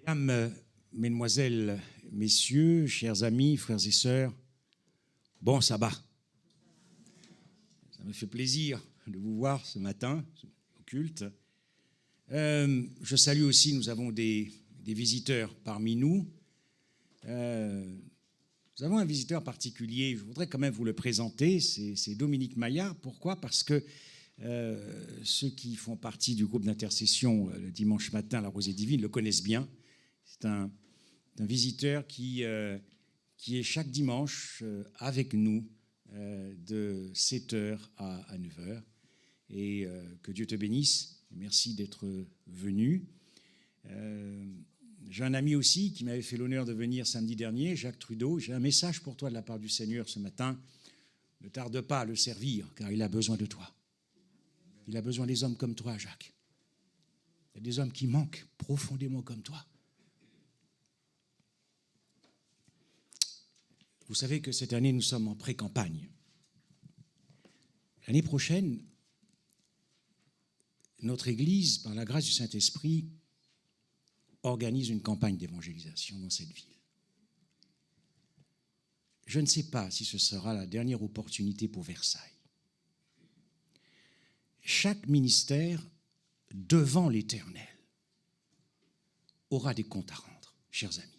Mesdames, Mesdemoiselles, Messieurs, chers amis, frères et sœurs, bon sabbat. Ça me fait plaisir de vous voir ce matin au culte. Je salue aussi, nous avons des visiteurs parmi nous. Nous avons un visiteur particulier, je voudrais quand même vous le présenter, c'est Dominique Maillard. Pourquoi? Parce que ceux qui font partie du groupe d'intercession le dimanche matin à la Rosée Divine le connaissent bien. C'est un visiteur qui est chaque dimanche avec nous de 7h à 9h. Et que Dieu te bénisse. Merci d'être venu. J'ai un ami aussi qui m'avait fait l'honneur de venir samedi dernier, Jacques Trudeau. J'ai un message pour toi de la part du Seigneur ce matin. Ne tarde pas à le servir, car il a besoin de toi. Il a besoin des hommes comme toi, Jacques. Il y a des hommes qui manquent profondément comme toi. Vous savez que cette année, nous sommes en pré-campagne. L'année prochaine, notre Église, par la grâce du Saint-Esprit, organise une campagne d'évangélisation dans cette ville. Je ne sais pas si ce sera la dernière opportunité pour Versailles. Chaque ministère, devant l'Éternel, aura des comptes à rendre, chers amis.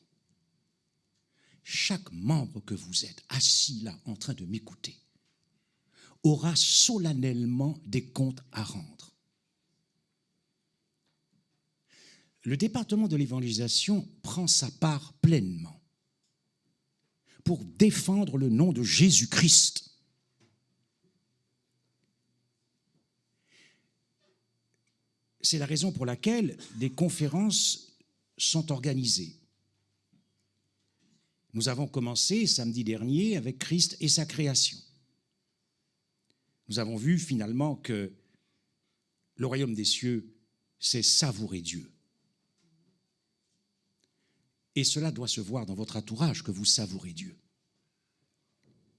Chaque membre que vous êtes assis là en train de m'écouter aura solennellement des comptes à rendre. Le département de l'évangélisation prend sa part pleinement pour défendre le nom de Jésus-Christ. C'est la raison pour laquelle des conférences sont organisées. Nous avons commencé samedi dernier avec Christ et sa création. Nous avons vu finalement que le royaume des cieux, c'est savourer Dieu. Et cela doit se voir dans votre entourage que vous savourez Dieu.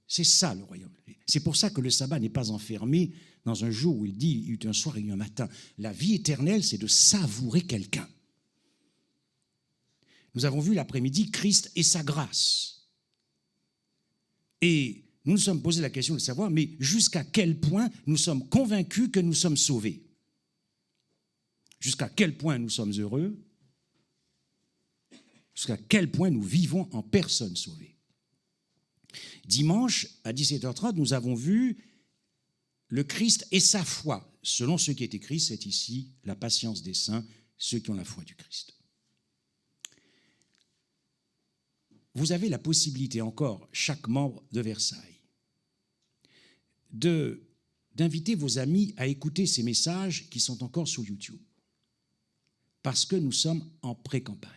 C'est ça le royaume. C'est pour ça que le sabbat n'est pas enfermé dans un jour où il dit, il y eut un soir et il y eut un matin. La vie éternelle, c'est de savourer quelqu'un. Nous avons vu l'après-midi Christ et sa grâce. Et nous nous sommes posé la question de savoir, mais jusqu'à quel point nous sommes convaincus que nous sommes sauvés? Jusqu'à quel point nous sommes heureux? Jusqu'à quel point nous vivons en personne sauvée? Dimanche, à 17h30, nous avons vu le Christ et sa foi. Selon ce qui est écrit, c'est ici la patience des saints, ceux qui ont la foi du Christ. Vous avez la possibilité encore, chaque membre de Versailles, d'inviter vos amis à écouter ces messages qui sont encore sur YouTube. Parce que nous sommes en pré-campagne.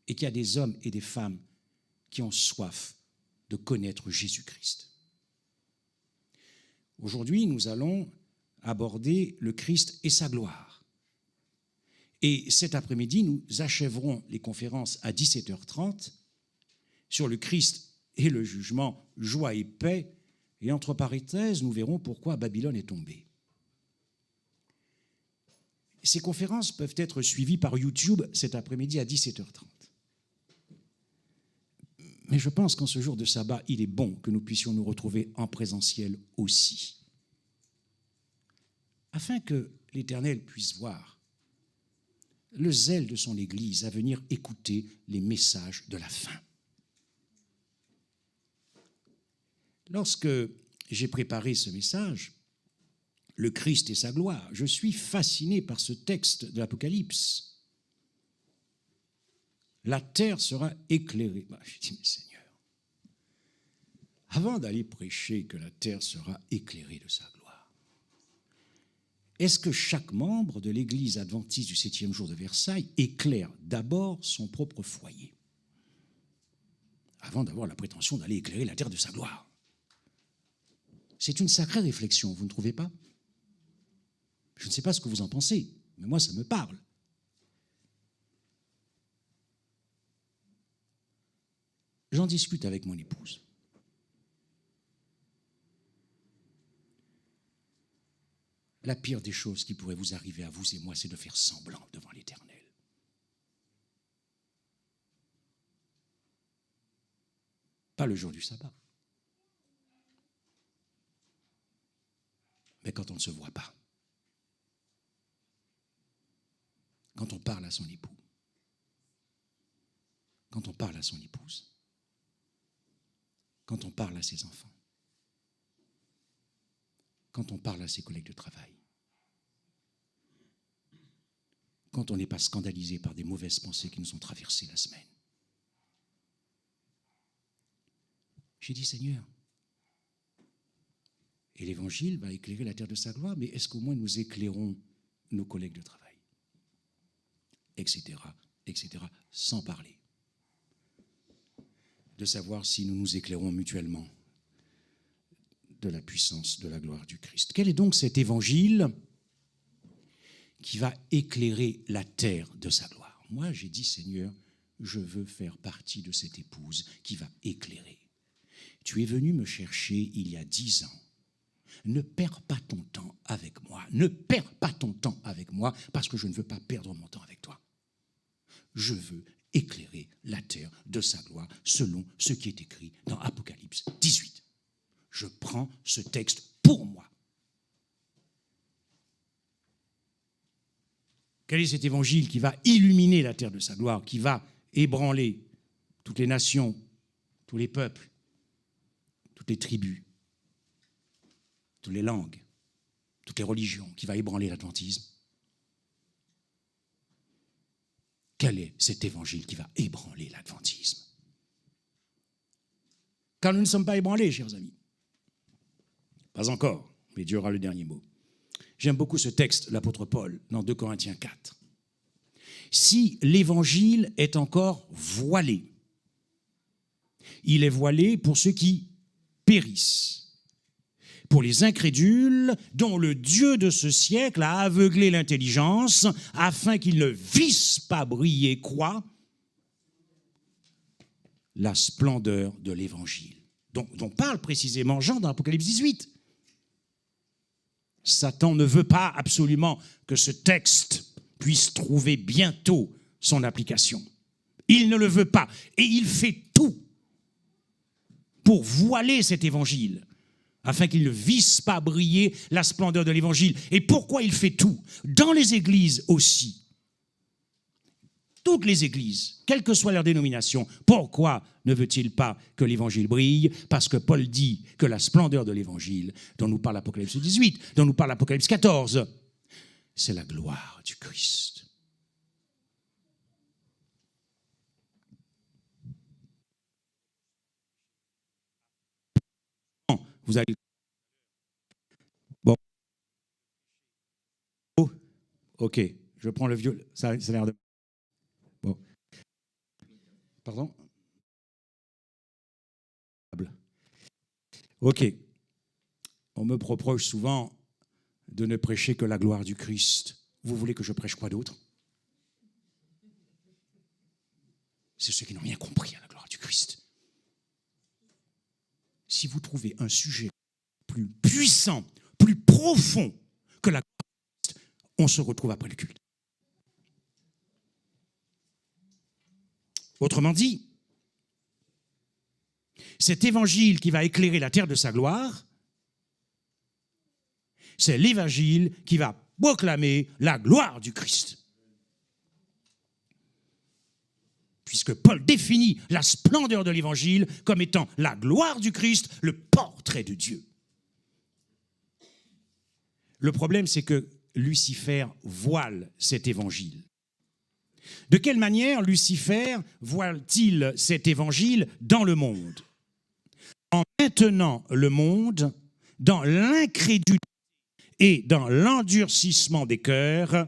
Et qu'il y a des hommes et des femmes qui ont soif de connaître Jésus-Christ. Aujourd'hui, nous allons aborder le Christ et sa gloire. Et cet après-midi, nous achèverons les conférences à 17h30 sur le Christ et le jugement, joie et paix. Et entre parenthèses, nous verrons pourquoi Babylone est tombée. Ces conférences peuvent être suivies par YouTube cet après-midi à 17h30. Mais je pense qu'en ce jour de sabbat, il est bon que nous puissions nous retrouver en présentiel aussi, afin que l'Éternel puisse voir le zèle de son Église à venir écouter les messages de la fin. Lorsque j'ai préparé ce message, le Christ et sa gloire, je suis fasciné par ce texte de l'Apocalypse. La terre sera éclairée. Je dis, mais Seigneur, avant d'aller prêcher que la terre sera éclairée de sa gloire, est-ce que chaque membre de l'Église adventiste du 7e jour de Versailles éclaire d'abord son propre foyer, avant d'avoir la prétention d'aller éclairer la terre de sa gloire? C'est une sacrée réflexion, vous ne trouvez pas? Je ne sais pas ce que vous en pensez, mais moi, ça me parle. J'en discute avec mon épouse. La pire des choses qui pourrait vous arriver à vous et moi, c'est de faire semblant devant l'Éternel. pas le jour du sabbat. Mais quand on ne se voit pas, quand on parle à son époux, quand on parle à son épouse, quand on parle à ses enfants, quand on parle à ses collègues de travail, quand on n'est pas scandalisé par des mauvaises pensées qui nous ont traversé la semaine. J'ai dit, Seigneur, et l'Évangile va éclairer la terre de sa gloire, mais est-ce qu'au moins nous éclairons nos collègues de travail, etc., etc., sans parler de savoir si nous nous éclairons mutuellement de la puissance de la gloire du Christ. Quel est donc cet Évangile qui va éclairer la terre de sa gloire? Moi, j'ai dit, Seigneur, je veux faire partie de cette épouse qui va éclairer. Tu es venu me chercher il y a 10 ans. Ne perds pas ton temps avec moi. Ne perds pas ton temps avec moi parce que je ne veux pas perdre mon temps avec toi. Je veux éclairer la terre de sa gloire selon ce qui est écrit dans Apocalypse 18. Je prends ce texte pour moi. Quel est cet évangile qui va illuminer la terre de sa gloire, qui va ébranler toutes les nations, tous les peuples, toutes les tribus, toutes les langues, toutes les religions, qui va ébranler l'adventisme? Quel est cet évangile qui va ébranler l'adventisme? Car nous ne sommes pas ébranlés, chers amis. Pas encore, mais Dieu aura le dernier mot. J'aime beaucoup ce texte, l'apôtre Paul, dans 2 Corinthiens 4. Si l'évangile est encore voilé, il est voilé pour ceux qui périssent, pour les incrédules dont le Dieu de ce siècle a aveuglé l'intelligence afin qu'ils ne vissent pas briller, quoi, la splendeur de l'évangile. Dont parle précisément Jean dans Apocalypse 18. Satan ne veut pas absolument que ce texte puisse trouver bientôt son application. Il ne le veut pas. Et il fait tout pour voiler cet évangile, afin qu'il ne visse pas briller la splendeur de l'évangile. Et pourquoi il fait tout? Dans les églises aussi. Toutes les églises, quelle que soit leur dénomination, pourquoi ne veut-il pas que l'évangile brille? Parce que Paul dit que la splendeur de l'évangile, dont nous parle Apocalypse 18, dont nous parle Apocalypse 14, c'est la gloire du Christ. Vous allez... Bon. Ok, je prends le vieux... Ça a l'air de... Bon. Pardon? Ok. On me reproche souvent de ne prêcher que la gloire du Christ. Vous voulez que je prêche quoi d'autre? C'est ceux qui n'ont rien compris à la gloire du Christ. Si vous trouvez un sujet plus puissant, plus profond que la gloire du Christ, on se retrouve après le culte. Autrement dit, cet évangile qui va éclairer la terre de sa gloire, c'est l'évangile qui va proclamer la gloire du Christ. Puisque Paul définit la splendeur de l'évangile comme étant la gloire du Christ, le portrait de Dieu. Le problème, c'est que Lucifer voile cet évangile. De quelle manière Lucifer voile-t-il cet évangile dans le monde? En maintenant le monde dans l'incrédulité et dans l'endurcissement des cœurs,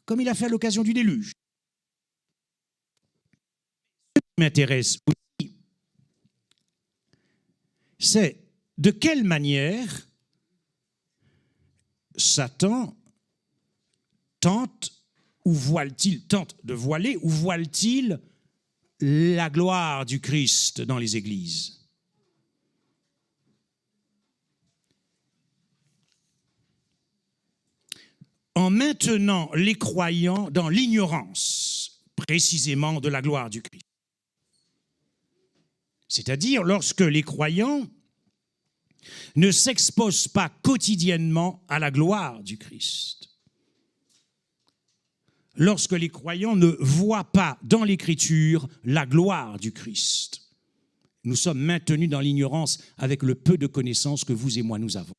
comme il a fait à l'occasion du déluge. Ce qui m'intéresse aussi, c'est de quelle manière Satan tente de voiler ou voile-t-il la gloire du Christ dans les églises? En maintenant les croyants dans l'ignorance, précisément de la gloire du Christ. C'est-à-dire lorsque les croyants ne s'exposent pas quotidiennement à la gloire du Christ. Lorsque les croyants ne voient pas dans l'Écriture la gloire du Christ. Nous sommes maintenus dans l'ignorance avec le peu de connaissances que vous et moi nous avons.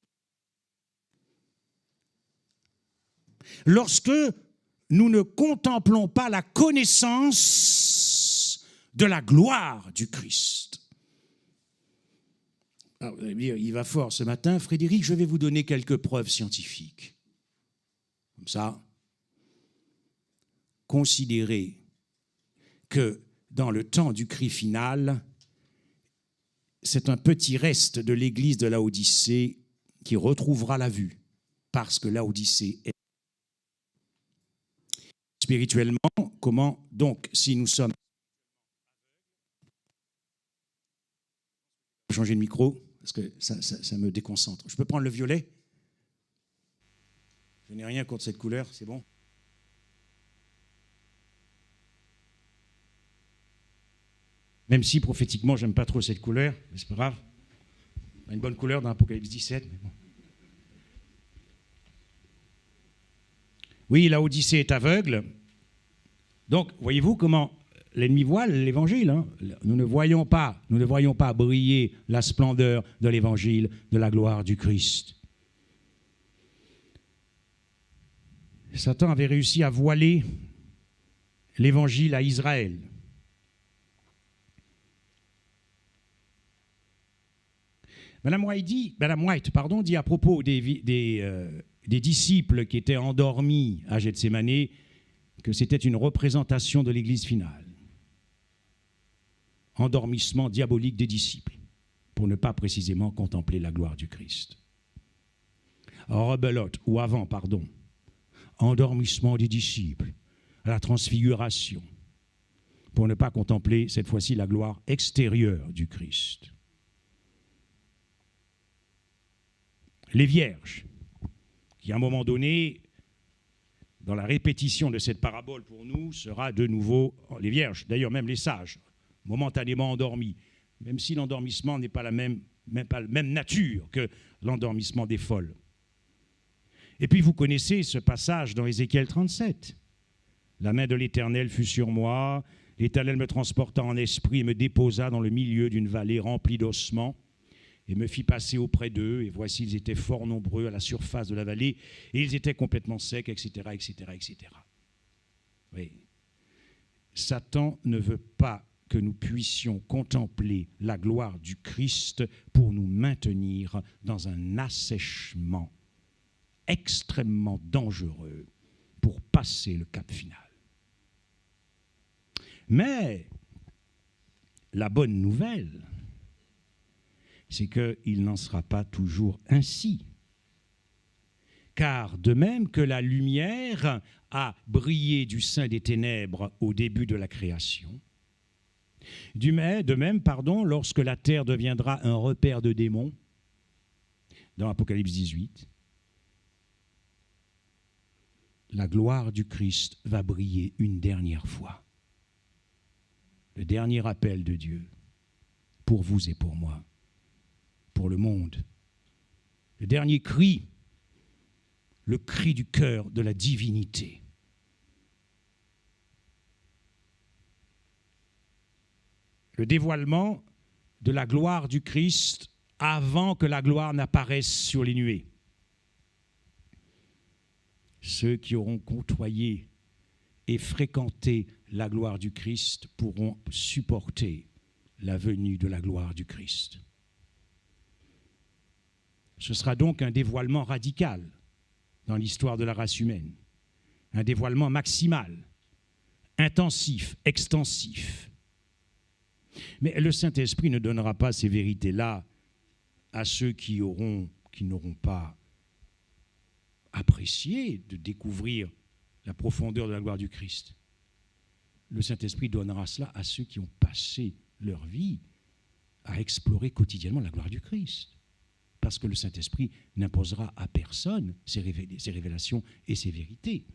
Lorsque nous ne contemplons pas la connaissance de la gloire du Christ. Alors, vous allez me dire, il va fort ce matin, Frédéric, je vais vous donner quelques preuves scientifiques. Comme ça, considérez que dans le temps du cri final, c'est un petit reste de l'église de Laodicée qui retrouvera la vue, parce que Laodicée est spirituellement. Comment donc, si nous sommes... Changer de micro, parce que ça me déconcentre. Je peux prendre le violet? Je n'ai rien contre cette couleur, c'est bon? Même si prophétiquement, j'aime pas trop cette couleur, mais c'est pas grave. On a une bonne couleur dans Apocalypse 17. Mais bon. Oui, Laodicée est aveugle. Donc, voyez-vous comment l'ennemi voile l'évangile. Hein? Nous ne voyons pas briller la splendeur de l'évangile, de la gloire du Christ. Satan avait réussi à voiler l'évangile à Israël. Madame White dit à propos des disciples qui étaient endormis à Gethsémanée que c'était une représentation de l'Église finale. Endormissement diabolique des disciples, pour ne pas précisément contempler la gloire du Christ. Rebelote, ou avant, endormissement des disciples, à la transfiguration, pour ne pas contempler cette fois-ci la gloire extérieure du Christ. Les vierges, qui à un moment donné, dans la répétition de cette parabole pour nous, sera de nouveau, les vierges, d'ailleurs même les sages, momentanément endormis, même si l'endormissement n'est pas la même nature que l'endormissement des folles. Et puis vous connaissez ce passage dans Ézéchiel 37. La main de l'Éternel fut sur moi, l'Éternel me transporta en esprit et me déposa dans le milieu d'une vallée remplie d'ossements, et me fit passer auprès d'eux, et voici, ils étaient fort nombreux à la surface de la vallée, et ils étaient complètement secs, etc., etc., etc. Oui. Satan ne veut pas que nous puissions contempler la gloire du Christ pour nous maintenir dans un assèchement extrêmement dangereux pour passer le cap final. Mais la bonne nouvelle, c'est qu'il n'en sera pas toujours ainsi. Car de même que la lumière a brillé du sein des ténèbres au début de la création, de même, lorsque la terre deviendra un repère de démons, dans Apocalypse 18, la gloire du Christ va briller une dernière fois. Le dernier appel de Dieu pour vous et pour moi, pour le monde. Le dernier cri, le cri du cœur de la divinité. Le dévoilement de la gloire du Christ avant que la gloire n'apparaisse sur les nuées. Ceux qui auront côtoyé et fréquenté la gloire du Christ pourront supporter la venue de la gloire du Christ. Ce sera donc un dévoilement radical dans l'histoire de la race humaine, un dévoilement maximal, intensif, extensif. Mais le Saint-Esprit ne donnera pas ces vérités-là à ceux qui n'auront pas apprécié de découvrir la profondeur de la gloire du Christ. Le Saint-Esprit donnera cela à ceux qui ont passé leur vie à explorer quotidiennement la gloire du Christ. Parce que le Saint-Esprit n'imposera à personne ses révélations et ses vérités.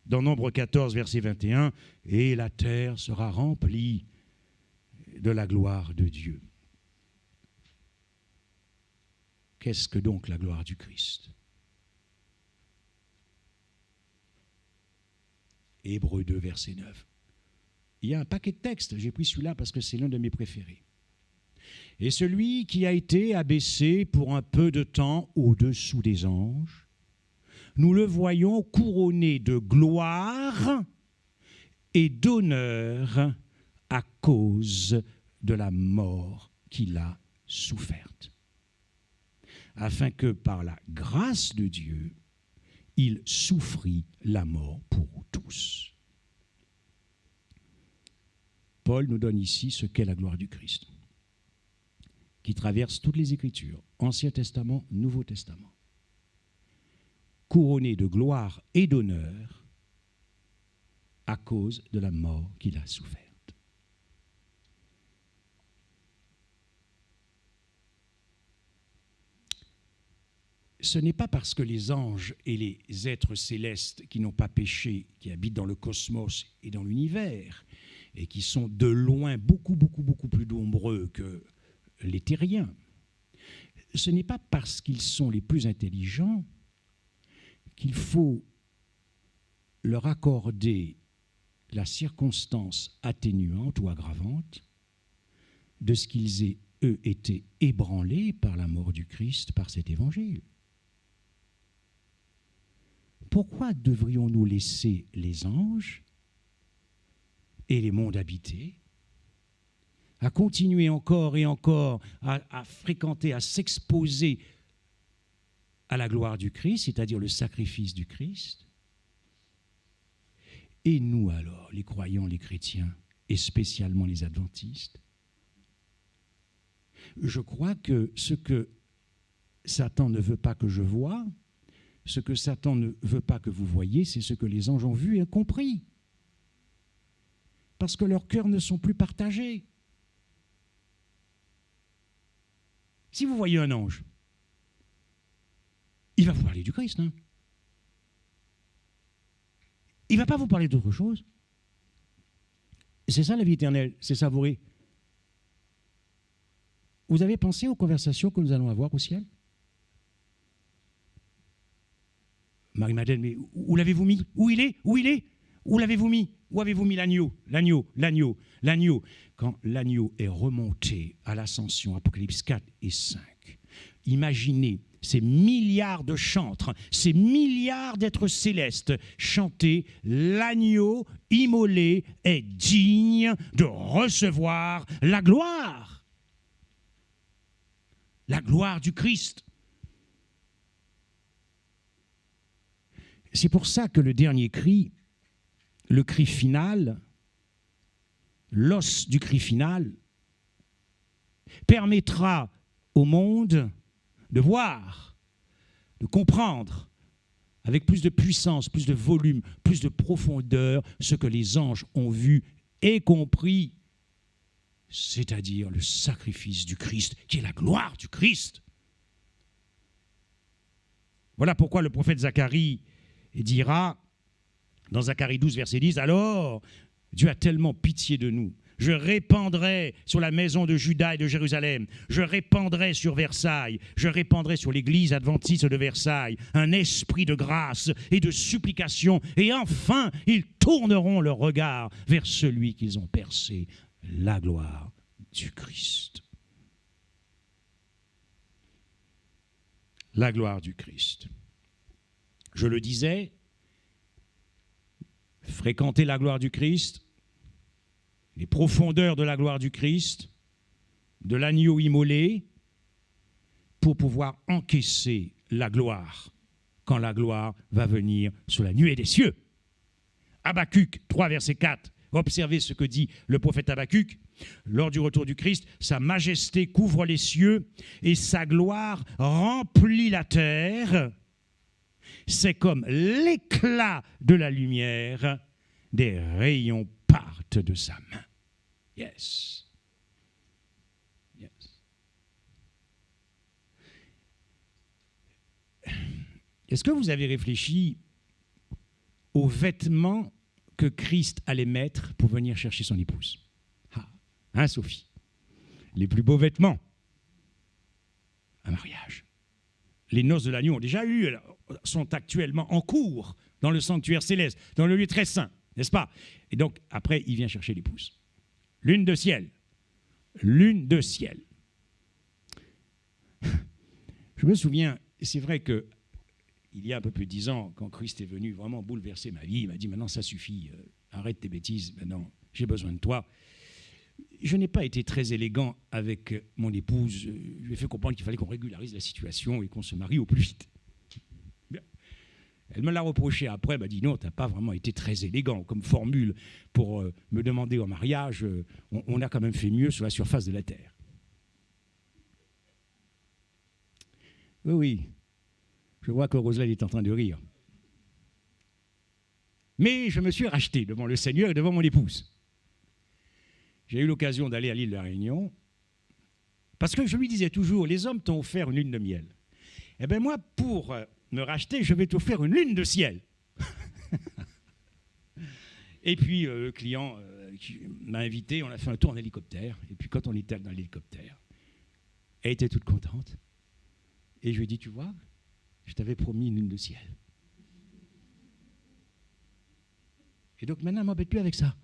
Dans Nombre 14, verset 21, « Et la terre sera remplie de la gloire de Dieu. Qu'est-ce que donc la gloire du Christ? Hébreux 2, verset 9. Il y a un paquet de textes, j'ai pris celui-là parce que c'est l'un de mes préférés. Et celui qui a été abaissé pour un peu de temps au-dessous des anges, nous le voyons couronné de gloire et d'honneur à cause de la mort qu'il a soufferte, afin que par la grâce de Dieu, il souffrit la mort pour tous. Paul nous donne ici ce qu'est la gloire du Christ, qui traverse toutes les Écritures, Ancien Testament, Nouveau Testament. Couronné de gloire et d'honneur à cause de la mort qu'il a soufferte. Ce n'est pas parce que les anges et les êtres célestes qui n'ont pas péché, qui habitent dans le cosmos et dans l'univers, et qui sont de loin beaucoup plus nombreux que les terriens, ce n'est pas parce qu'ils sont les plus intelligents qu'il faut leur accorder la circonstance atténuante ou aggravante de ce qu'ils aient, eux, été ébranlés par la mort du Christ, par cet évangile. Pourquoi devrions-nous laisser les anges et les mondes habités à continuer encore et encore à fréquenter, à s'exposer à la gloire du Christ, c'est-à-dire le sacrifice du Christ? Et nous alors, les croyants, les chrétiens, et spécialement les adventistes, je crois que ce que Satan ne veut pas que je voie, ce que Satan ne veut pas que vous voyiez, c'est ce que les anges ont vu et compris. Parce que leurs cœurs ne sont plus partagés. Si vous voyez un ange, il va vous parler du Christ, hein. Il ne va pas vous parler d'autre chose. C'est ça la vie éternelle, c'est savourer. Vous avez pensé aux conversations que nous allons avoir au ciel? Marie-Madeleine, mais où l'avez-vous mis? Où il est? Où il est? Où l'avez-vous mis? Où avez-vous mis l'agneau? L'agneau. Quand l'agneau est remonté à l'ascension, Apocalypse 4 et 5, imaginez ces milliards de chantres, ces milliards d'êtres célestes chanter « L'agneau immolé est digne de recevoir la gloire ». La gloire du Christ. C'est pour ça que le dernier cri, le cri final, l'os du cri final, permettra au monde de voir, de comprendre, avec plus de puissance, plus de volume, plus de profondeur, ce que les anges ont vu et compris, c'est-à-dire le sacrifice du Christ, qui est la gloire du Christ. Voilà pourquoi le prophète Zacharie dira, dans Zacharie 12, verset 10, « Alors, Dieu a tellement pitié de nous. Je répandrai sur la maison de Juda et de Jérusalem, je répandrai sur Versailles, je répandrai sur l'église adventiste de Versailles un esprit de grâce et de supplication, et enfin, ils tourneront leur regard vers celui qu'ils ont percé, la gloire du Christ. » La gloire du Christ. Je le disais, fréquenter la gloire du Christ, les profondeurs de la gloire du Christ, de l'agneau immolé, pour pouvoir encaisser la gloire, quand la gloire va venir sur la nuée des cieux. Habakkuk 3, verset 4. Observez ce que dit le prophète Habakkuk. Lors du retour du Christ, sa majesté couvre les cieux et sa gloire remplit la terre. C'est comme l'éclat de la lumière, des rayons partent de sa main. Yes. Yes. Est-ce que vous avez réfléchi aux vêtements que Christ allait mettre pour venir chercher son épouse? Ah, hein, Sophie? les plus beaux vêtements. Un mariage. Les noces de l'agneau ont déjà eu, sont actuellement en cours dans le sanctuaire céleste, dans le lieu très saint, n'est-ce pas? Et donc, après, il vient chercher l'épouse. Lune de ciel. Lune de ciel. Je me souviens, c'est vrai que il y a un peu plus de 10 ans, quand Christ est venu vraiment bouleverser ma vie, il m'a dit, maintenant ça suffit, arrête tes bêtises, maintenant j'ai besoin de toi. Je n'ai pas été très élégant avec mon épouse. Je lui ai fait comprendre qu'il fallait qu'on régularise la situation et qu'on se marie au plus vite. Elle me l'a reproché après, elle m'a dit non, tu n'as pas vraiment été très élégant comme formule pour me demander en mariage. On a quand même fait mieux sur la surface de la terre. Oui, oui, je vois que Roselyne est en train de rire. Mais je me suis racheté devant le Seigneur et devant mon épouse. J'ai eu l'occasion d'aller à l'île de la Réunion, parce que je lui disais toujours, les hommes t'ont offert une lune de miel. Eh bien moi, pour me racheter, je vais t'offrir une lune de ciel. Et puis le client qui m'a invité, on a fait un tour en hélicoptère, et puis quand on était dans l'hélicoptère, elle était toute contente. Et je lui ai dit, tu vois, je t'avais promis une lune de ciel. Et donc maintenant, elle ne m'embête plus avec ça.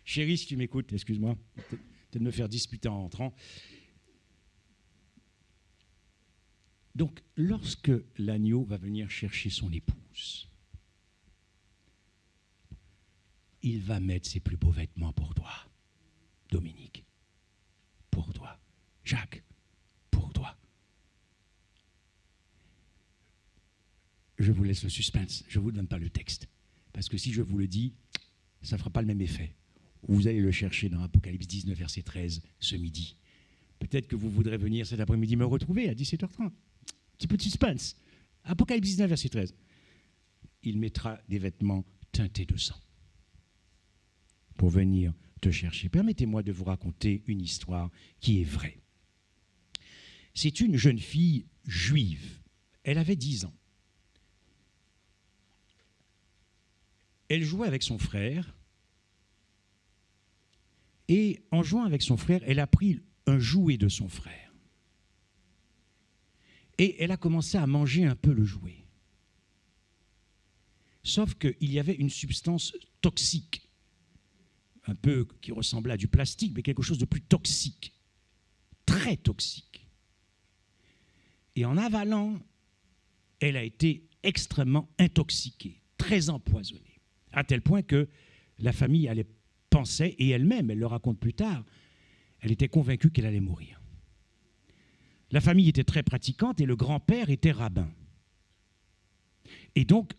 Chérie, si tu m'écoutes, excuse-moi, peut-être me faire disputer en rentrant. Donc, lorsque l'agneau va venir chercher son épouse, il va mettre ses plus beaux vêtements pour toi, Dominique, pour toi, Jacques, pour toi. Je vous laisse le suspense, je ne vous donne pas le texte, parce que si je vous le dis, ça ne fera pas le même effet. Vous allez le chercher dans Apocalypse 19, verset 13, ce midi. Peut-être que vous voudrez venir cet après-midi me retrouver à 17h30. Petit peu de suspense. Apocalypse 19, verset 13. Il mettra des vêtements teintés de sang pour venir te chercher. Permettez-moi de vous raconter une histoire qui est vraie. C'est une jeune fille juive. Elle avait 10 ans. Elle jouait avec son frère. Et en jouant avec son frère, elle a pris un jouet de son frère. Et elle a commencé à manger un peu le jouet. Sauf qu'il y avait une substance toxique, un peu qui ressemblait à du plastique, mais quelque chose de plus toxique, très toxique. Et en avalant, elle a été extrêmement intoxiquée, très empoisonnée, à tel point que la famille pensait, et elle-même, elle le raconte plus tard, elle était convaincue qu'elle allait mourir. La famille était très pratiquante et le grand-père était rabbin. Et donc,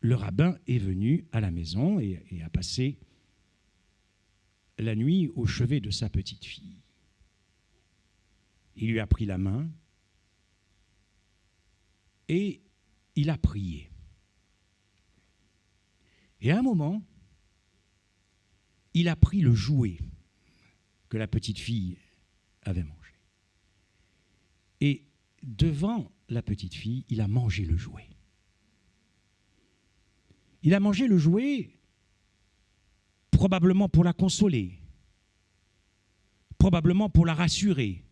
le rabbin est venu à la maison et a passé la nuit au chevet de sa petite fille. Il lui a pris la main et il a prié. Et à un moment, il a pris le jouet que la petite fille avait mangé. Et devant la petite fille, il a mangé le jouet. Il a mangé le jouet probablement pour la consoler, probablement pour la rassurer.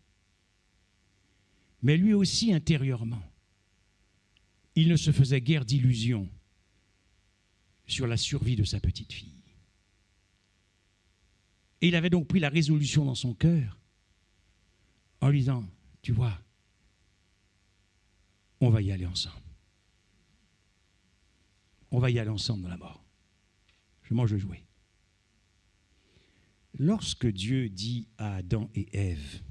Mais lui aussi, intérieurement, il ne se faisait guère d'illusions sur la survie de sa petite fille. Et il avait donc pris la résolution dans son cœur en lui disant, tu vois, on va y aller ensemble. On va y aller ensemble dans la mort. Je mange le jouet. Lorsque Dieu dit à Adam et Ève,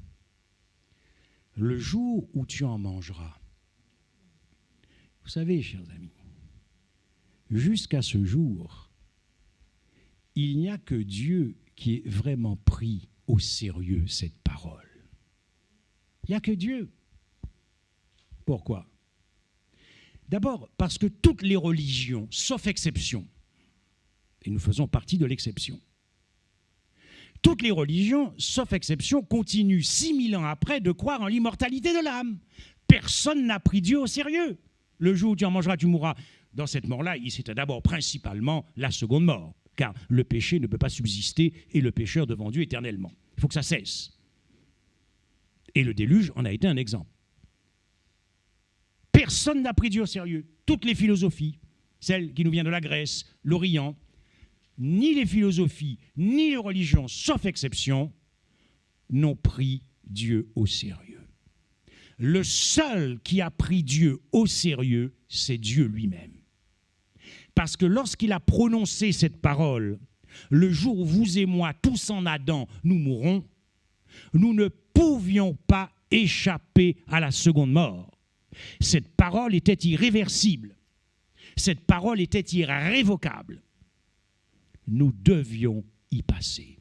le jour où tu en mangeras, vous savez, chers amis, jusqu'à ce jour, il n'y a que Dieu qui ait vraiment pris au sérieux cette parole. Il n'y a que Dieu. Pourquoi ? D'abord, parce que toutes les religions, sauf exception, et nous faisons partie de l'exception, toutes les religions, sauf exception, continuent 6000 ans après de croire en l'immortalité de l'âme. Personne n'a pris Dieu au sérieux. Le jour où tu en mangeras, tu mourras. Dans cette mort-là, c'était d'abord principalement la seconde mort. car le péché ne peut pas subsister et le pécheur devant Dieu éternellement. Il faut que ça cesse. Et le déluge en a été un exemple. Personne n'a pris Dieu au sérieux. Toutes les philosophies, celles qui nous viennent de la Grèce, l'Orient, ni les philosophies, ni les religions, sauf exception, n'ont pris Dieu au sérieux. Le seul qui a pris Dieu au sérieux, c'est Dieu lui-même. Parce que lorsqu'il a prononcé cette parole, le jour où vous et moi, tous en Adam, nous mourrons, nous ne pouvions pas échapper à la seconde mort. Cette parole était irréversible. Cette parole était irrévocable. Nous devions y passer.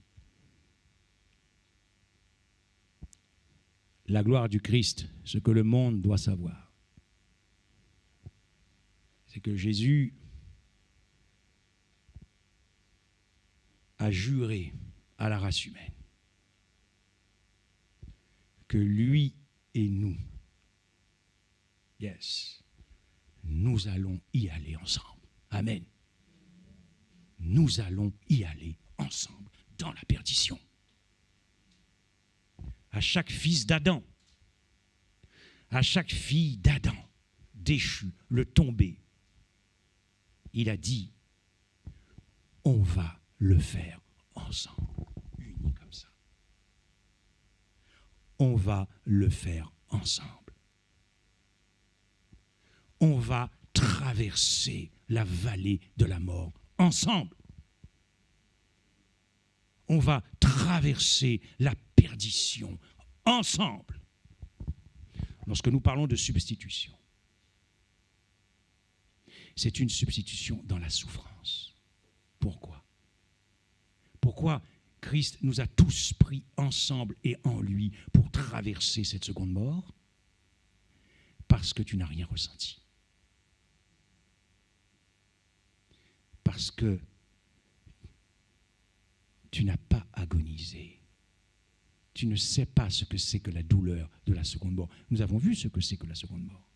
La gloire du Christ, ce que le monde doit savoir, c'est que Jésus a juré à la race humaine que lui et nous, nous allons y aller ensemble. Amen. Nous allons y aller ensemble dans la perdition. À chaque fils d'Adam, à chaque fille d'Adam, déchu, le tombé, il a dit, on va le faire ensemble, unis comme ça. On va le faire ensemble. On va traverser la vallée de la mort ensemble. On va traverser la perdition ensemble. Lorsque nous parlons de substitution, c'est une substitution dans la souffrance. Pourquoi? Pourquoi Christ nous a tous pris ensemble et en lui pour traverser cette seconde mort? Parce que tu n'as rien ressenti. Parce que tu n'as pas agonisé. Tu ne sais pas ce que c'est que la douleur de la seconde mort. Nous avons vu ce que c'est que la seconde mort.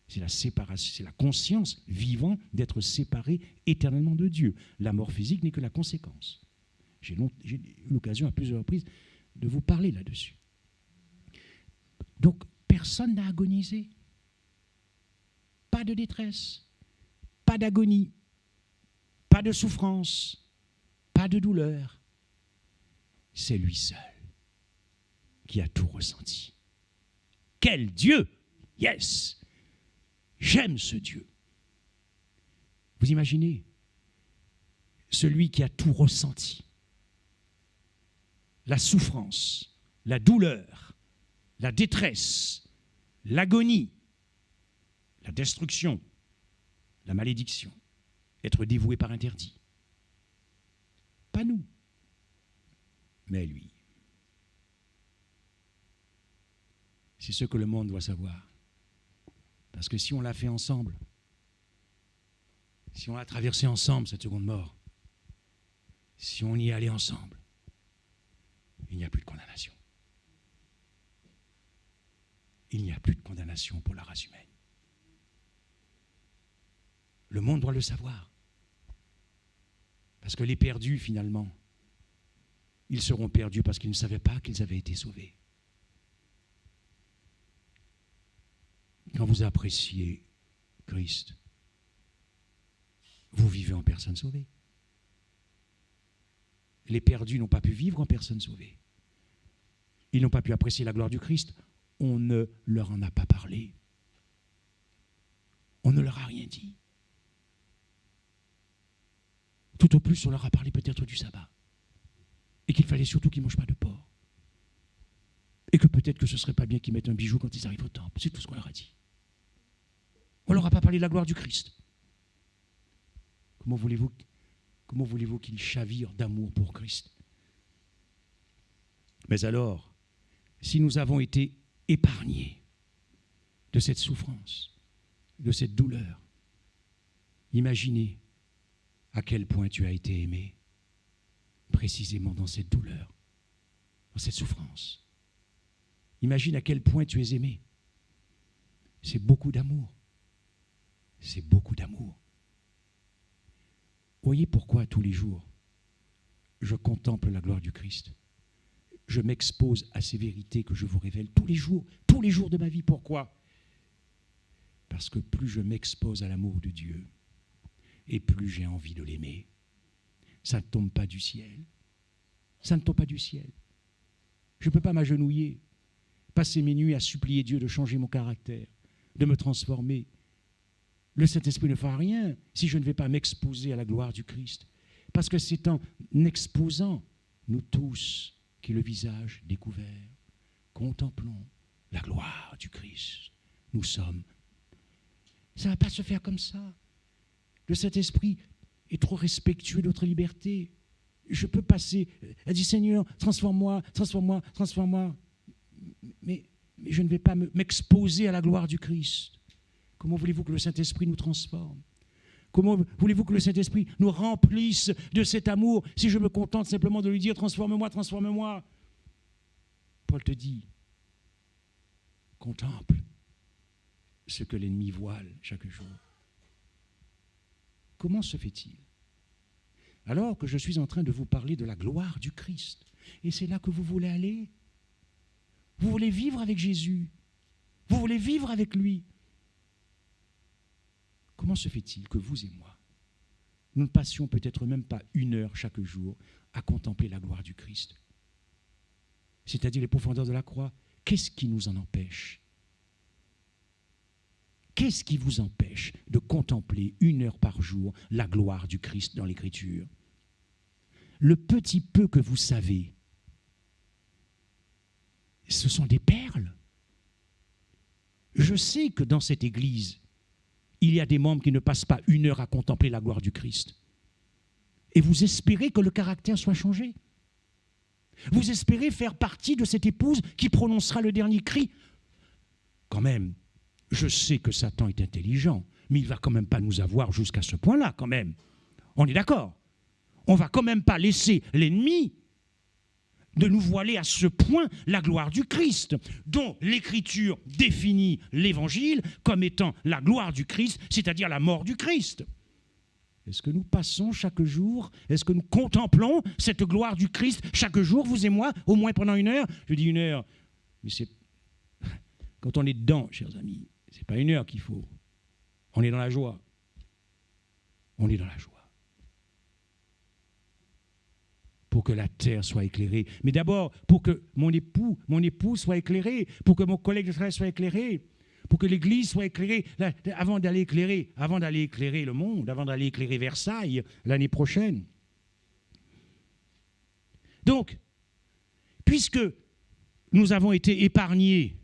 C'est la séparation, c'est la conscience vivant d'être séparé éternellement de Dieu. La mort physique n'est que la conséquence. J'ai eu l'occasion à plusieurs reprises de vous parler là-dessus. Donc, personne n'a agonisé. Pas de détresse, pas d'agonie, pas de souffrance, pas de douleur. C'est lui seul qui a tout ressenti. Quel Dieu! Yes! J'aime ce Dieu. Vous imaginez? Celui qui a tout ressenti. La souffrance, la douleur, la détresse, l'agonie, la destruction, la malédiction, être dévoué par interdit. Pas nous, mais lui. C'est ce que le monde doit savoir. Parce que si on l'a fait ensemble, si on l'a traversé ensemble, cette seconde mort, si on y est allé ensemble, il n'y a plus de condamnation. Il n'y a plus de condamnation pour la race humaine. Le monde doit le savoir. Parce que les perdus, finalement, ils seront perdus parce qu'ils ne savaient pas qu'ils avaient été sauvés. Quand vous appréciez Christ, vous vivez en personne sauvée. Les perdus n'ont pas pu vivre en personne sauvée. Ils n'ont pas pu apprécier la gloire du Christ. On ne leur en a pas parlé. On ne leur a rien dit. Tout au plus, on leur a parlé peut-être du sabbat. Et qu'il fallait surtout qu'ils ne mangent pas de porc. Et que peut-être que ce ne serait pas bien qu'ils mettent un bijou quand ils arrivent au temple. C'est tout ce qu'on leur a dit. On ne leur a pas parlé de la gloire du Christ. Comment voulez-vous qu'ils chavirent d'amour pour Christ? Mais alors, si nous avons été épargnés de cette souffrance, de cette douleur, imaginez à quel point tu as été aimé, précisément dans cette douleur, dans cette souffrance. Imagine à quel point tu es aimé. C'est beaucoup d'amour. C'est beaucoup d'amour. Voyez pourquoi tous les jours, je contemple la gloire du Christ. Je m'expose à ces vérités que je vous révèle tous les jours de ma vie. Pourquoi? Parce que plus je m'expose à l'amour de Dieu, et plus j'ai envie de l'aimer. Ça ne tombe pas du ciel. Ça ne tombe pas du ciel. Je ne peux pas m'agenouiller, passer mes nuits à supplier Dieu de changer mon caractère, de me transformer. Le Saint-Esprit ne fera rien si je ne vais pas m'exposer à la gloire du Christ. Parce que c'est en exposant, nous tous, qui le visage découvert, contemplons la gloire du Christ. Nous sommes. Ça ne va pas se faire comme ça. Le Saint-Esprit est trop respectueux de notre liberté. Je peux passer, elle dit Seigneur, transforme-moi, transforme-moi, transforme-moi. Mais je ne vais pas m'exposer à la gloire du Christ. Comment voulez-vous que le Saint-Esprit nous transforme? Comment voulez-vous que le Saint-Esprit nous remplisse de cet amour si je me contente simplement de lui dire transforme-moi, transforme-moi? Paul te dit, contemple ce que l'ennemi voile chaque jour. Comment se fait-il? Alors que je suis en train de vous parler de la gloire du Christ, et c'est là que vous voulez aller. Vous voulez vivre avec Jésus. Vous voulez vivre avec lui. Comment se fait-il que vous et moi, nous ne passions peut-être même pas 1 heure chaque jour à contempler la gloire du Christ? C'est-à-dire les profondeurs de la croix. Qu'est-ce qui nous en empêche? Qu'est-ce qui vous empêche de contempler 1 heure par jour la gloire du Christ dans l'Écriture? Le petit peu que vous savez, ce sont des perles. Je sais que dans cette Église, il y a des membres qui ne passent pas 1 heure à contempler la gloire du Christ. Et vous espérez que le caractère soit changé. Vous espérez faire partie de cette épouse qui prononcera le dernier cri. Quand même, je sais que Satan est intelligent, mais il ne va quand même pas nous avoir jusqu'à ce point-là, quand même. On est d'accord? On ne va quand même pas laisser l'ennemi de nous voiler à ce point la gloire du Christ, dont l'Écriture définit l'Évangile comme étant la gloire du Christ, c'est-à-dire la mort du Christ. Est-ce que nous passons chaque jour, est-ce que nous contemplons cette gloire du Christ chaque jour, vous et moi, au moins pendant 1 heure? Je dis 1 heure, mais c'est... Quand on est dedans, chers amis, ce n'est pas 1 heure qu'il faut. On est dans la joie. On est dans la joie. Pour que la terre soit éclairée. Mais d'abord, pour que mon époux soit éclairé, pour que mon collègue de travail soit éclairé, pour que l'Église soit éclairée, avant d'aller éclairer le monde, avant d'aller éclairer Versailles l'année prochaine. Donc, puisque nous avons été épargnés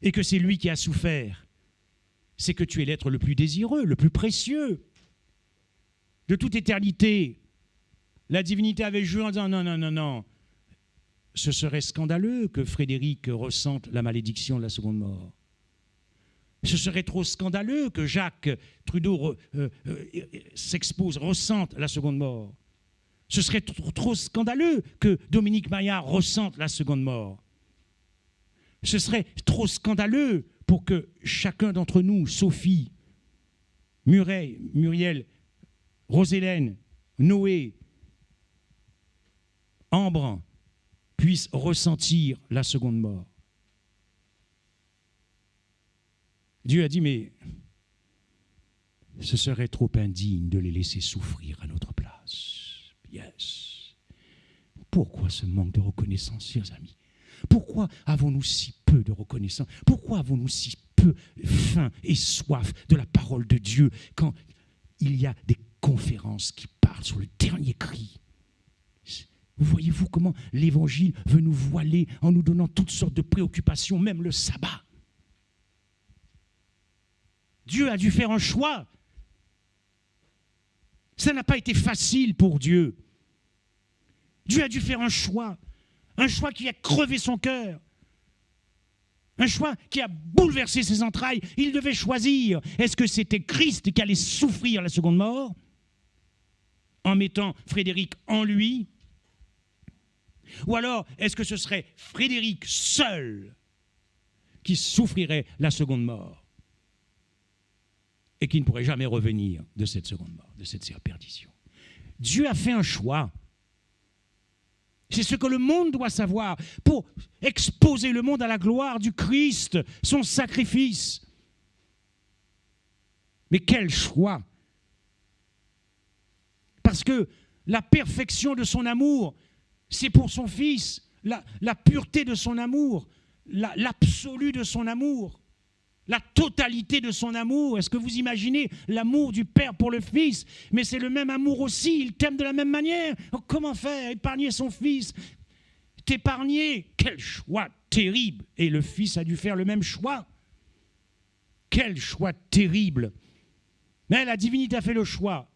et que c'est lui qui a souffert, c'est que tu es l'être le plus désireux, le plus précieux de toute éternité. La divinité avait joué en disant non, ce serait scandaleux que Frédéric ressente la malédiction de la seconde mort. Ce serait trop scandaleux que Jacques Trudeau s'expose, ressente la seconde mort. Ce serait trop scandaleux que Dominique Maillard ressente la seconde mort. Ce serait trop scandaleux pour que chacun d'entre nous, Sophie, Muriel, Rosélène, Noé, Ambre, puisse ressentir la seconde mort. Dieu a dit, mais ce serait trop indigne de les laisser souffrir à notre place. Yes. Pourquoi ce manque de reconnaissance, chers amis? Pourquoi avons-nous si peu de reconnaissance? Pourquoi avons-nous si peu faim et soif de la parole de Dieu quand il y a des conférences qui parlent sur le dernier cri? Voyez-vous comment l'Évangile veut nous voiler en nous donnant toutes sortes de préoccupations, même le sabbat? Dieu a dû faire un choix. Ça n'a pas été facile pour Dieu. Dieu a dû faire un choix qui a crevé son cœur, un choix qui a bouleversé ses entrailles. Il devait choisir. Est-ce que c'était Christ qui allait souffrir la seconde mort en mettant Frédéric en lui? Ou alors, est-ce que ce serait Frédéric seul qui souffrirait la seconde mort? et qui ne pourrait jamais revenir de cette seconde mort, de cette perdition. Dieu a fait un choix. C'est ce que le monde doit savoir pour exposer le monde à la gloire du Christ, son sacrifice. Mais quel choix! Parce que la perfection de son amour, c'est pour son Fils, la pureté de son amour, l'absolu de son amour, la totalité de son amour. Est-ce que vous imaginez l'amour du Père pour le Fils? Mais c'est le même amour aussi, il t'aime de la même manière. Oh, comment faire? Épargner son Fils, t'épargner, quel choix terrible! Et le Fils a dû faire le même choix. Quel choix terrible! Mais la divinité a fait le choix.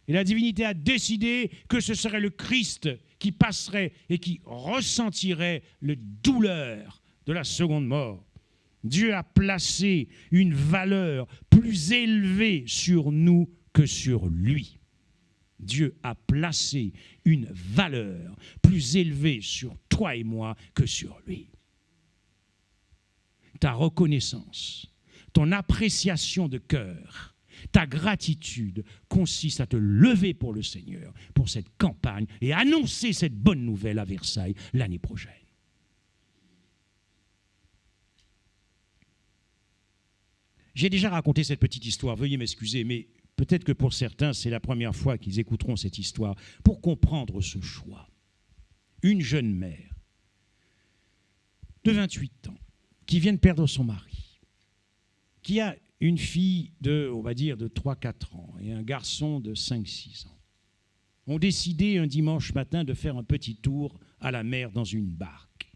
Et la divinité a décidé que ce serait le Christ qui passerait et qui ressentirait la douleur de la seconde mort. Dieu a placé une valeur plus élevée sur nous que sur lui. Dieu a placé une valeur plus élevée sur toi et moi que sur lui. Ta reconnaissance, ton appréciation de cœur, ta gratitude consiste à te lever pour le Seigneur, pour cette campagne, et annoncer cette bonne nouvelle à Versailles l'année prochaine. J'ai déjà raconté cette petite histoire, veuillez m'excuser, mais peut-être que pour certains, c'est la première fois qu'ils écouteront cette histoire, pour comprendre ce choix. Une jeune mère de 28 ans, qui vient de perdre son mari, qui a une fille de, on va dire, de 3-4 ans et un garçon de 5-6 ans, ont décidé un dimanche matin de faire un petit tour à la mer dans une barque.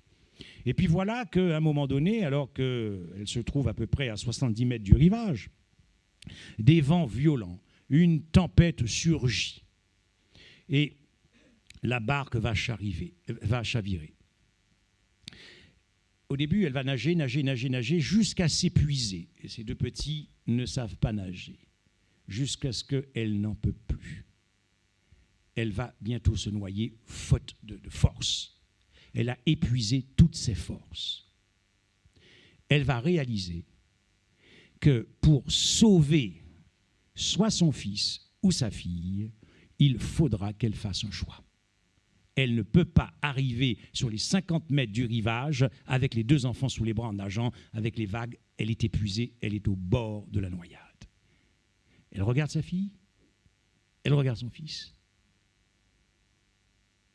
Et puis voilà qu'à un moment donné, alors qu'elle se trouve à peu près à 70 mètres du rivage, des vents violents, une tempête surgit et la barque va chavirer. Au début, elle va nager jusqu'à s'épuiser. Et ces deux petits ne savent pas nager, jusqu'à ce qu'elle n'en peut plus. Elle va bientôt se noyer, faute de force. Elle a épuisé toutes ses forces. Elle va réaliser que pour sauver soit son fils ou sa fille, il faudra qu'elle fasse un choix. Elle ne peut pas arriver sur les 50 mètres du rivage avec les deux enfants sous les bras en nageant, avec les vagues. Elle est épuisée, elle est au bord de la noyade. Elle regarde sa fille, elle regarde son fils.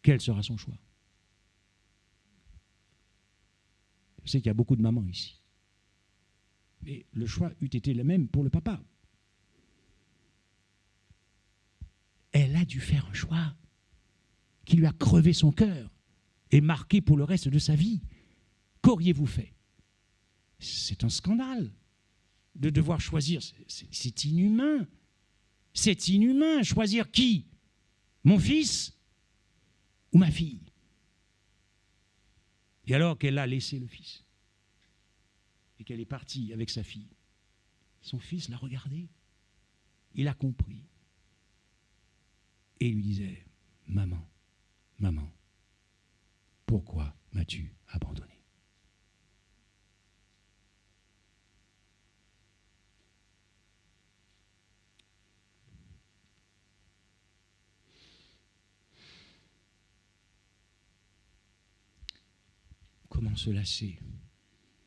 Quel sera son choix? Je sais qu'il y a beaucoup de mamans ici. Mais le choix eût été le même pour le papa. Elle a dû faire un choix qui lui a crevé son cœur et marqué pour le reste de sa vie. Qu'auriez-vous fait? C'est un scandale de devoir choisir. C'est inhumain. C'est inhumain. Choisir qui? Mon fils ou ma fille? Et alors qu'elle a laissé le fils et qu'elle est partie avec sa fille, son fils l'a regardé, il a compris et il lui disait: maman, maman, pourquoi m'as-tu abandonné? Comment se lasser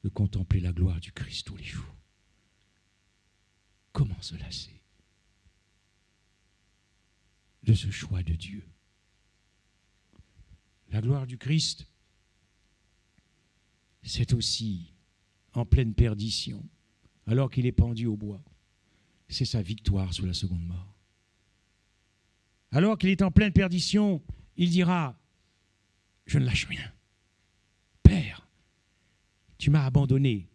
de contempler la gloire du Christ tous les jours? Comment se lasser de ce choix de Dieu? La gloire du Christ, c'est aussi en pleine perdition, alors qu'il est pendu au bois. C'est sa victoire sur la seconde mort. Alors qu'il est en pleine perdition, il dira: je ne lâche rien. Père, tu m'as abandonné,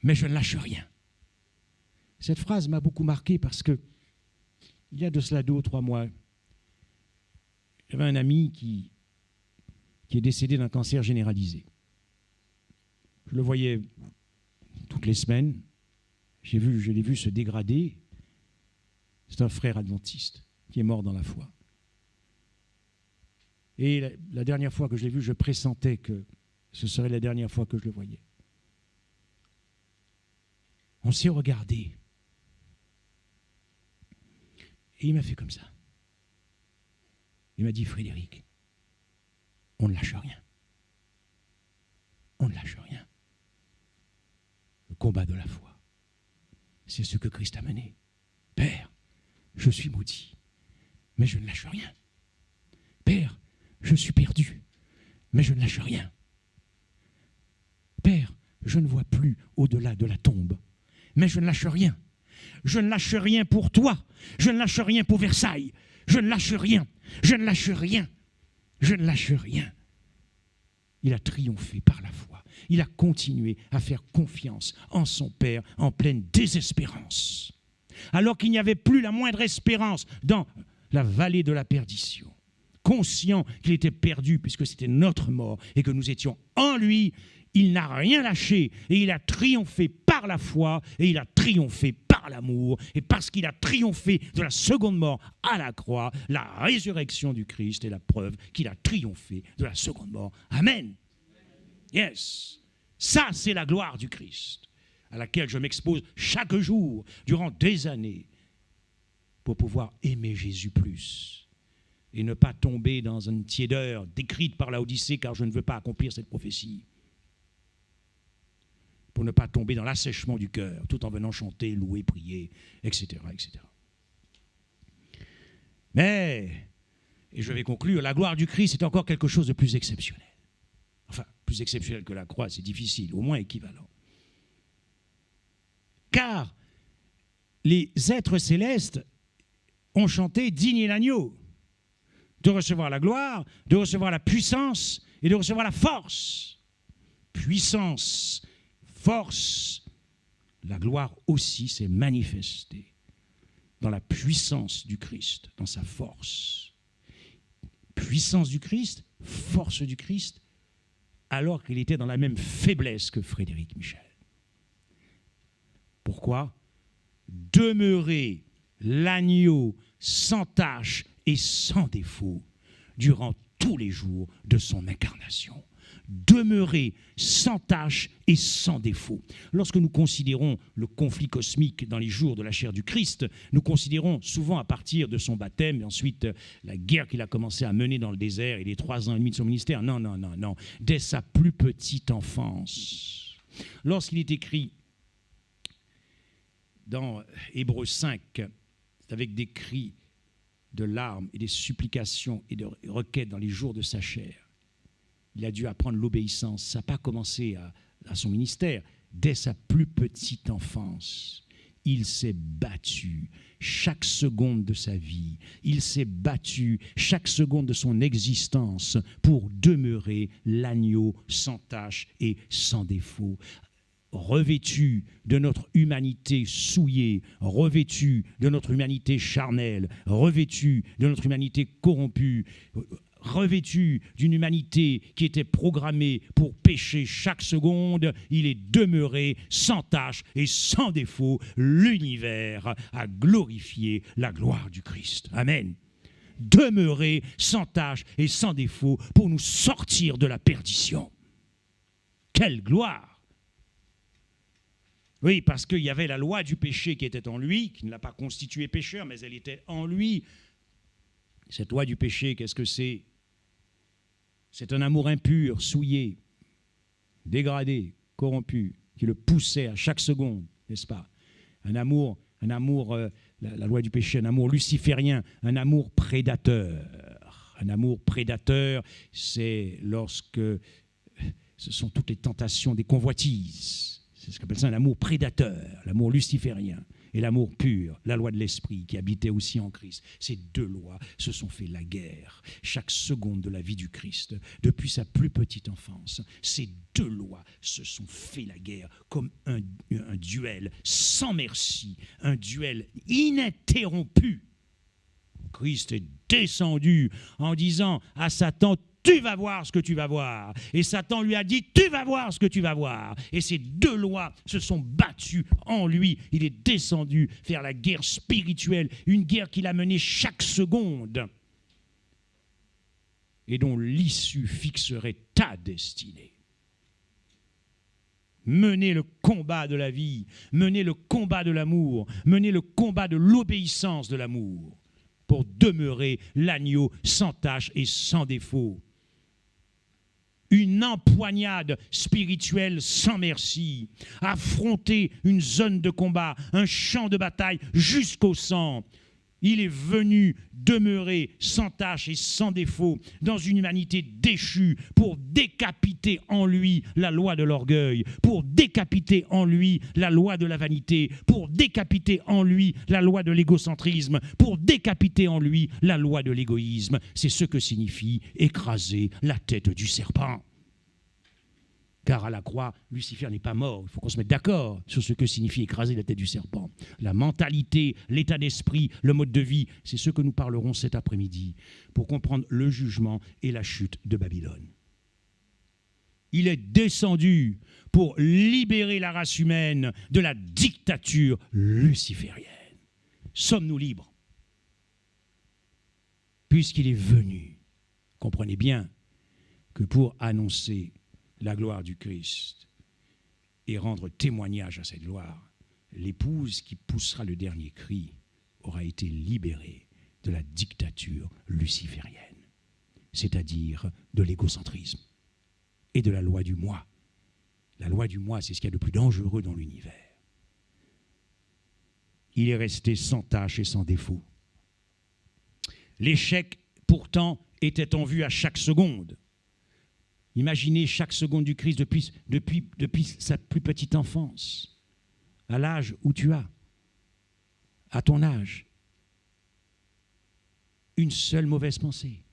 mais je ne lâche rien. Cette phrase m'a beaucoup marqué parce que, il y a de cela 2 ou 3 mois, j'avais un ami qui est décédé d'un cancer généralisé. Je le voyais toutes les semaines. Je l'ai vu se dégrader. C'est un frère adventiste qui est mort dans la foi. Et la dernière fois que je l'ai vu, je pressentais que ce serait la dernière fois que je le voyais. On s'est regardé. Et il m'a fait comme ça. Il m'a dit, Frédéric, on ne lâche rien. On ne lâche rien. Le combat de la foi, c'est ce que Christ a mené. Père, je suis maudit, mais je ne lâche rien. Père, je suis perdu, mais je ne lâche rien. Père, je ne vois plus au-delà de la tombe, mais je ne lâche rien. Je ne lâche rien pour toi, je ne lâche rien pour Versailles, je ne lâche rien, je ne lâche rien, je ne lâche rien. Il a triomphé par la foi. Il a continué à faire confiance en son Père en pleine désespérance. Alors qu'il n'y avait plus la moindre espérance dans la vallée de la perdition. Conscient qu'il était perdu puisque c'était notre mort et que nous étions en lui, il n'a rien lâché et il a triomphé par la foi et il a triomphé par l'amour. Et parce qu'il a triomphé de la seconde mort à la croix, la résurrection du Christ est la preuve qu'il a triomphé de la seconde mort. Amen. Yes. Ça, c'est la gloire du Christ à laquelle je m'expose chaque jour durant des années pour pouvoir aimer Jésus plus et ne pas tomber dans une tiédeur décrite par la Odyssée car je ne veux pas accomplir cette prophétie. Pour ne pas tomber dans l'assèchement du cœur, tout en venant chanter, louer, prier, etc., etc. Mais, et je vais conclure, la gloire du Christ est encore quelque chose de plus exceptionnel. Enfin, plus exceptionnel que la croix, c'est difficile, au moins équivalent. Car les êtres célestes ont chanté « Digne est l'agneau » de recevoir la gloire, de recevoir la puissance et de recevoir la force. Puissance, force, la gloire aussi s'est manifestée dans la puissance du Christ, dans sa force. Puissance du Christ, force du Christ, alors qu'il était dans la même faiblesse que Frédéric Michel. Pourquoi ? Demeurer l'agneau sans tache et sans défaut durant tous les jours de son incarnation. Demeurer sans tache et sans défaut. Lorsque nous considérons le conflit cosmique dans les jours de la chair du Christ, nous considérons souvent à partir de son baptême et ensuite la guerre qu'il a commencé à mener dans le désert et les 3 ans et demi de son ministère. Non, non, non, non. Dès sa plus petite enfance. Lorsqu'il est écrit dans Hébreux 5, c'est avec des cris de larmes et des supplications et de requêtes dans les jours de sa chair. Il a dû apprendre l'obéissance. Ça n'a pas commencé à son ministère. Dès sa plus petite enfance, il s'est battu chaque seconde de sa vie. Il s'est battu chaque seconde de son existence pour demeurer l'agneau sans tache et sans défaut. Revêtu de notre humanité souillée, revêtu de notre humanité charnelle, revêtu de notre humanité corrompue, revêtu d'une humanité qui était programmée pour pécher chaque seconde, il est demeuré sans tache et sans défaut. L'univers a glorifié la gloire du Christ. Amen. Demeurer sans tache et sans défaut pour nous sortir de la perdition. Quelle gloire! Oui, parce qu'il y avait la loi du péché qui était en lui, qui ne l'a pas constitué pécheur, mais elle était en lui. Cette loi du péché, qu'est-ce que c'est? C'est un amour impur, souillé, dégradé, corrompu, qui le poussait à chaque seconde, n'est-ce pas? Un amour, la loi du péché, un amour luciférien, un amour prédateur. Un amour prédateur, c'est lorsque ce sont toutes les tentations des convoitises. C'est ce qu'on appelle ça un amour prédateur, l'amour luciférien et l'amour pur, la loi de l'esprit qui habitait aussi en Christ. Ces deux lois se sont fait la guerre chaque seconde de la vie du Christ, depuis sa plus petite enfance. Ces deux lois se sont fait la guerre comme un duel sans merci, un duel ininterrompu. Christ est descendu en disant à Satan: tu vas voir ce que tu vas voir. Et Satan lui a dit: tu vas voir ce que tu vas voir. Et ces deux lois se sont battues en lui. Il est descendu faire la guerre spirituelle, une guerre qu'il a menée chaque seconde et dont l'issue fixerait ta destinée. Mener le combat de la vie, mener le combat de l'amour, mener le combat de l'obéissance de l'amour. pour demeurer l'agneau sans tache et sans défaut. Une empoignade spirituelle sans merci, affronter une zone de combat, un champ de bataille jusqu'au sang. Il est venu demeurer sans tache et sans défaut dans une humanité déchue pour décapiter en lui la loi de l'orgueil, pour décapiter en lui la loi de la vanité, pour décapiter en lui la loi de l'égocentrisme, pour décapiter en lui la loi de l'égoïsme. C'est ce que signifie écraser la tête du serpent. Car à la croix, Lucifer n'est pas mort. Il faut qu'on se mette d'accord sur ce que signifie écraser la tête du serpent. La mentalité, l'état d'esprit, le mode de vie, c'est ce que nous parlerons cet après-midi pour comprendre le jugement et la chute de Babylone. Il est descendu pour libérer la race humaine de la dictature luciférienne. Sommes-nous libres? Puisqu'il est venu, comprenez bien que pour annoncer la gloire du Christ et rendre témoignage à cette gloire, l'épouse qui poussera le dernier cri aura été libérée de la dictature luciférienne, c'est-à-dire de l'égocentrisme et de la loi du moi. La loi du moi, c'est ce qu'il y a de plus dangereux dans l'univers. Il est resté sans tache et sans défaut. L'échec, pourtant, était en vue à chaque seconde. Imaginez chaque seconde du Christ depuis sa plus petite enfance, à l'âge où tu as, à ton âge. Une seule mauvaise pensée,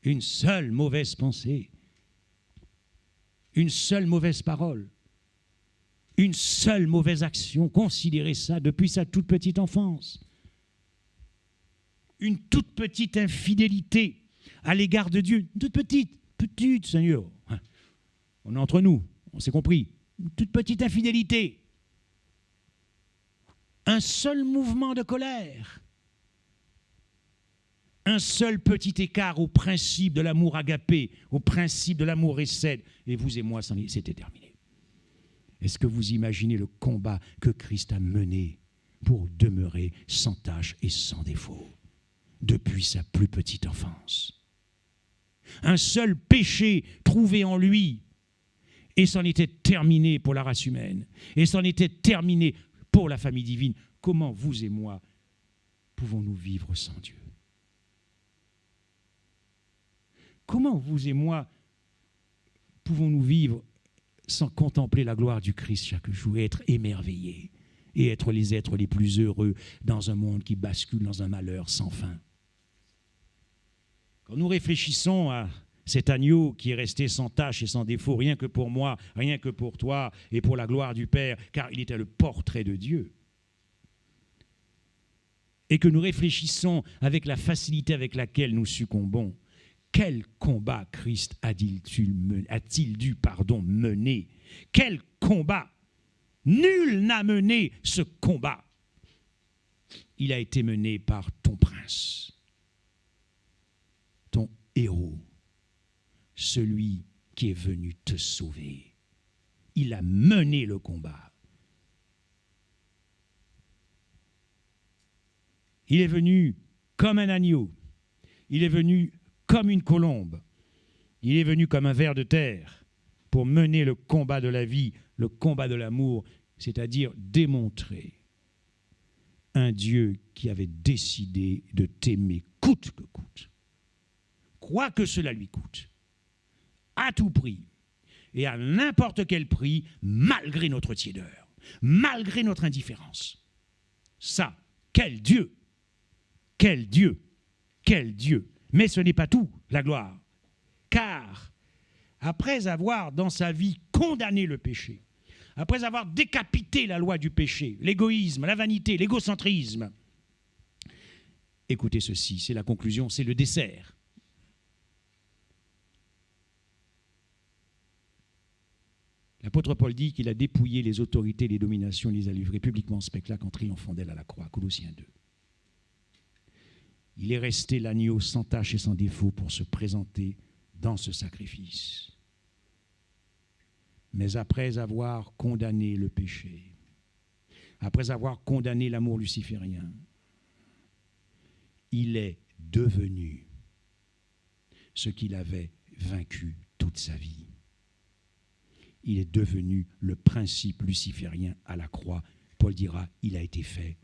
une seule mauvaise pensée, une seule mauvaise parole, une seule mauvaise action. Considérez ça depuis sa toute petite enfance. Une toute petite infidélité à l'égard de Dieu, une toute petite, Seigneur. On est entre nous, on s'est compris. Une toute petite infidélité. Un seul mouvement de colère. Un seul petit écart au principe de l'amour agapé, au principe de l'amour récède. Et vous et moi, c'était terminé. Est-ce que vous imaginez le combat que Christ a mené pour demeurer sans tache et sans défaut depuis sa plus petite enfance? Un seul péché trouvé en lui, et c'en était terminé pour la race humaine, et c'en était terminé pour la famille divine. Comment vous et moi pouvons-nous vivre sans Dieu? Comment vous et moi pouvons-nous vivre sans contempler la gloire du Christ chaque jour et être émerveillés et être les êtres les plus heureux dans un monde qui bascule dans un malheur sans fin? Quand nous réfléchissons à cet agneau qui est resté sans tache et sans défaut, rien que pour moi, rien que pour toi et pour la gloire du Père, car il était le portrait de Dieu, et que nous réfléchissons avec la facilité avec laquelle nous succombons, quel combat Christ a-t-il dû mener? Quel combat? Nul n'a mené ce combat. Il a été mené par ton prince, ton héros, celui qui est venu te sauver. Il a mené le combat. Il est venu comme un agneau. Il est venu comme une colombe. Il est venu comme un ver de terre pour mener le combat de la vie, le combat de l'amour, c'est-à-dire démontrer un Dieu qui avait décidé de t'aimer coûte que coûte, quoi que cela lui coûte, à tout prix et à n'importe quel prix, malgré notre tiédeur, malgré notre indifférence. Ça, quel Dieu! Quel Dieu! Quel Dieu! Mais ce n'est pas tout, la gloire. Car, après avoir dans sa vie condamné le péché, après avoir décapité la loi du péché, l'égoïsme, la vanité, l'égocentrisme, écoutez ceci, c'est la conclusion, c'est le dessert. L'apôtre Paul dit qu'il a dépouillé les autorités, les dominations, les a livrées publiquement en spectacle en triomphant d'elle à la croix, Colossiens 2. Il est resté l'agneau sans tache et sans défaut pour se présenter dans ce sacrifice. Mais après avoir condamné le péché, après avoir condamné l'amour luciférien, il est devenu ce qu'il avait vaincu toute sa vie. Il est devenu le principe luciférien à la croix. Paul dira, il a été fait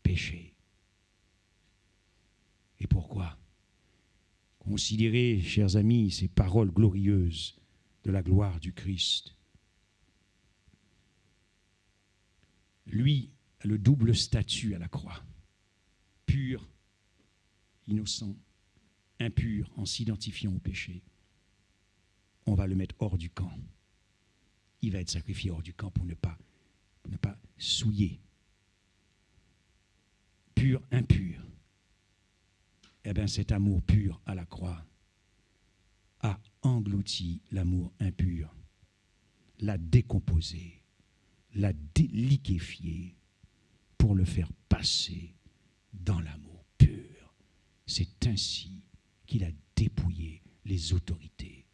péché. Et pourquoi? Considérez, chers amis, ces paroles glorieuses de la gloire du Christ. Lui a le double statut à la croix. Pur, innocent, impur en s'identifiant au péché. On va le mettre hors du camp. Il va être sacrifié hors du camp pour ne pas souiller. Pur, impur. Eh bien, cet amour pur à la croix a englouti l'amour impur, l'a décomposé, l'a liquéfié pour le faire passer dans l'amour pur. C'est ainsi qu'il a dépouillé les autorités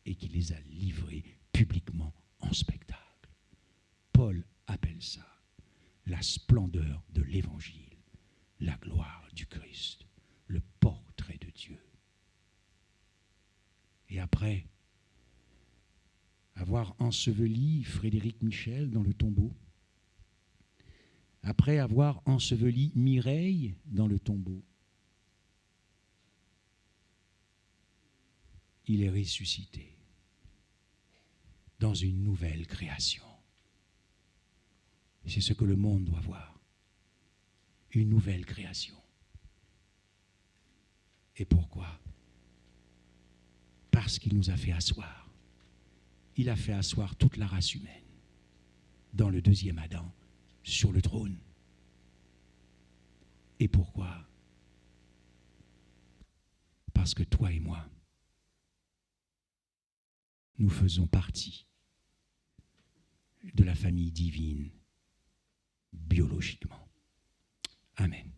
et qu'il les a livrées publiquement en spectacle. Paul appelle ça la splendeur de l'Évangile, la gloire du Christ, le portrait de Dieu. Et après avoir enseveli Frédéric Michel dans le tombeau, après avoir enseveli Mireille dans le tombeau, il est ressuscité dans une nouvelle création. C'est ce que le monde doit voir. Une nouvelle création. Et pourquoi? Parce qu'il nous a fait asseoir. Il a fait asseoir toute la race humaine dans le deuxième Adam, sur le trône. Et pourquoi? Parce que toi et moi, nous faisons partie de la famille divine biologiquement. Amen.